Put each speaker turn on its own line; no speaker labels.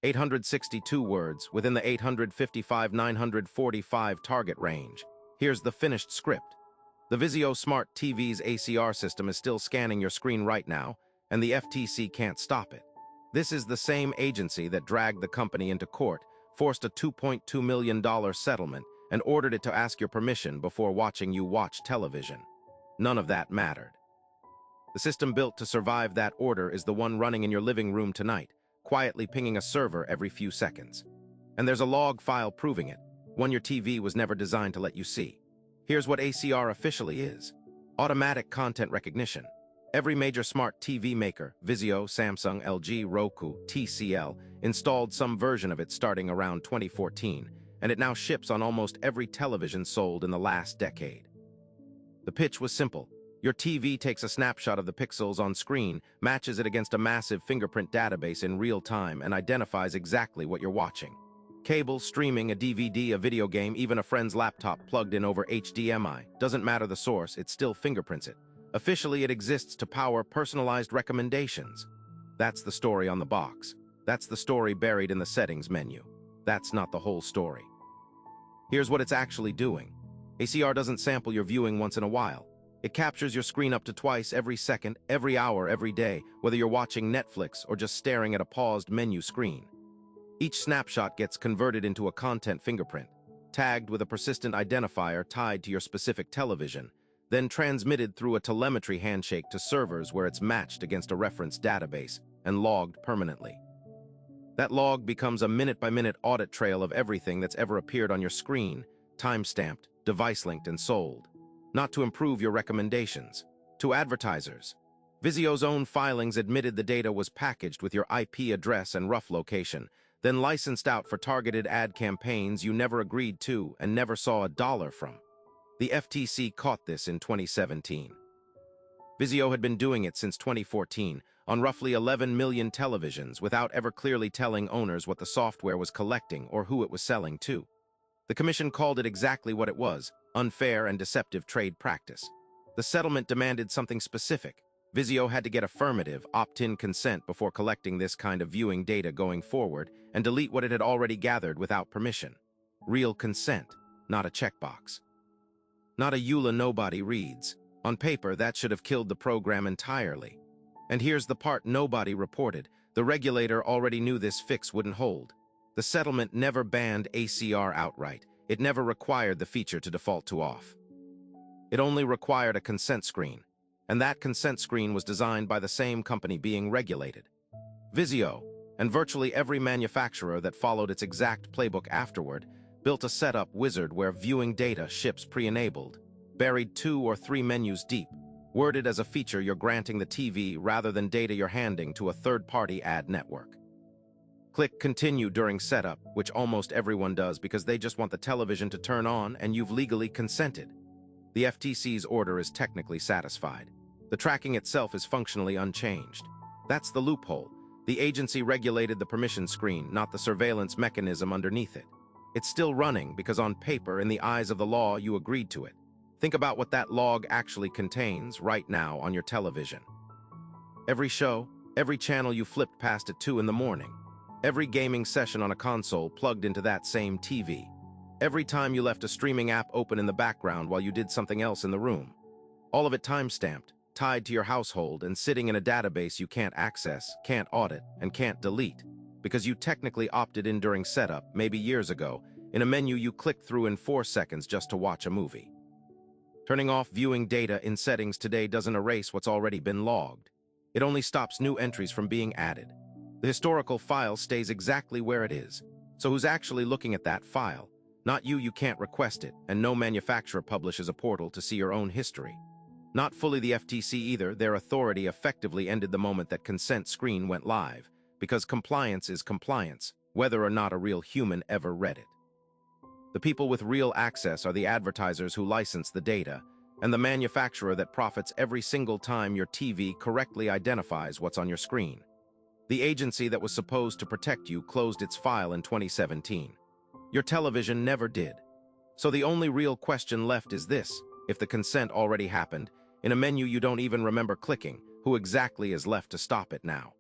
862 words within the 855-945 target range. Here's the finished script. The Vizio Smart TV's ACR system is still scanning your screen right now, and the FTC can't stop it. This is the same agency that dragged the company into court, forced a $2.2 million settlement, and ordered it to ask your permission before watching you watch television. None of that mattered. The system built to survive that order is the one running in your living room tonight, quietly pinging a server every few seconds. And there's a log file proving it, one your TV was never designed to let you see. Here's what ACR officially is. Automatic content recognition. Every major smart TV maker, Vizio, Samsung, LG, Roku, TCL, installed some version of it starting around 2014, and it now ships on almost every television sold in the last decade. The pitch was simple. Your TV takes a snapshot of the pixels on screen, matches it against a massive fingerprint database in real time, and identifies exactly what you're watching. Cable, streaming, a DVD, a video game, even a friend's laptop plugged in over HDMI. Doesn't matter the source, it still fingerprints it. Officially, it exists to power personalized recommendations. That's the story on the box. That's the story buried in the settings menu. That's not the whole story. Here's what it's actually doing. ACR doesn't sample your viewing once in a while. It captures your screen up to twice every second, every hour, every day, whether you're watching Netflix or just staring at a paused menu screen. Each snapshot gets converted into a content fingerprint, tagged with a persistent identifier tied to your specific television, then transmitted through a telemetry handshake to servers where it's matched against a reference database and logged permanently. That log becomes a minute-by-minute audit trail of everything that's ever appeared on your screen, time-stamped, device-linked, and sold. Not to improve your recommendations. To advertisers. Vizio's own filings admitted the data was packaged with your IP address and rough location, then licensed out for targeted ad campaigns you never agreed to and never saw a dollar from. The FTC caught this in 2017. Vizio had been doing it since 2014 on roughly 11 million televisions without ever clearly telling owners what the software was collecting or who it was selling to. The commission called it exactly what it was, unfair and deceptive trade practice. The settlement demanded something specific. Vizio had to get affirmative, opt-in consent before collecting this kind of viewing data going forward and delete what it had already gathered without permission. Real consent, not a checkbox. Not a EULA nobody reads. On paper, that should have killed the program entirely. And here's the part nobody reported. The regulator already knew this fix wouldn't hold. The settlement never banned ACR outright. It never required the feature to default to off. It only required a consent screen, and that consent screen was designed by the same company being regulated. Vizio, and virtually every manufacturer that followed its exact playbook afterward, built a setup wizard where viewing data ships pre-enabled, buried 2 or 3 menus deep, worded as a feature you're granting the TV rather than data you're handing to a third-party ad network. Click Continue during setup, which almost everyone does because they just want the television to turn on and you've legally consented. The FTC's order is technically satisfied. The tracking itself is functionally unchanged. That's the loophole. The agency regulated the permission screen, not the surveillance mechanism underneath it. It's still running because on paper, in the eyes of the law, you agreed to it. Think about what that log actually contains right now on your television. Every show, every channel you flipped past at 2 in the morning. Every gaming session on a console plugged into that same TV. Every time you left a streaming app open in the background while you did something else in the room. All of it time-stamped, tied to your household and sitting in a database you can't access, can't audit, and can't delete, because you technically opted in during setup, maybe years ago, in a menu you clicked through in 4 seconds just to watch a movie. Turning off viewing data in settings today doesn't erase what's already been logged. It only stops new entries from being added. The historical file stays exactly where it is. So who's actually looking at that file? Not you can't request it, and no manufacturer publishes a portal to see your own history. Not fully the FTC either. Their authority effectively ended the moment that consent screen went live, because compliance is compliance, whether or not a real human ever read it. The people with real access are the advertisers who license the data, and the manufacturer that profits every single time your TV correctly identifies what's on your screen. The agency that was supposed to protect you closed its file in 2017. Your television never did. So the only real question left is this: if the consent already happened, in a menu you don't even remember clicking, who exactly is left to stop it now?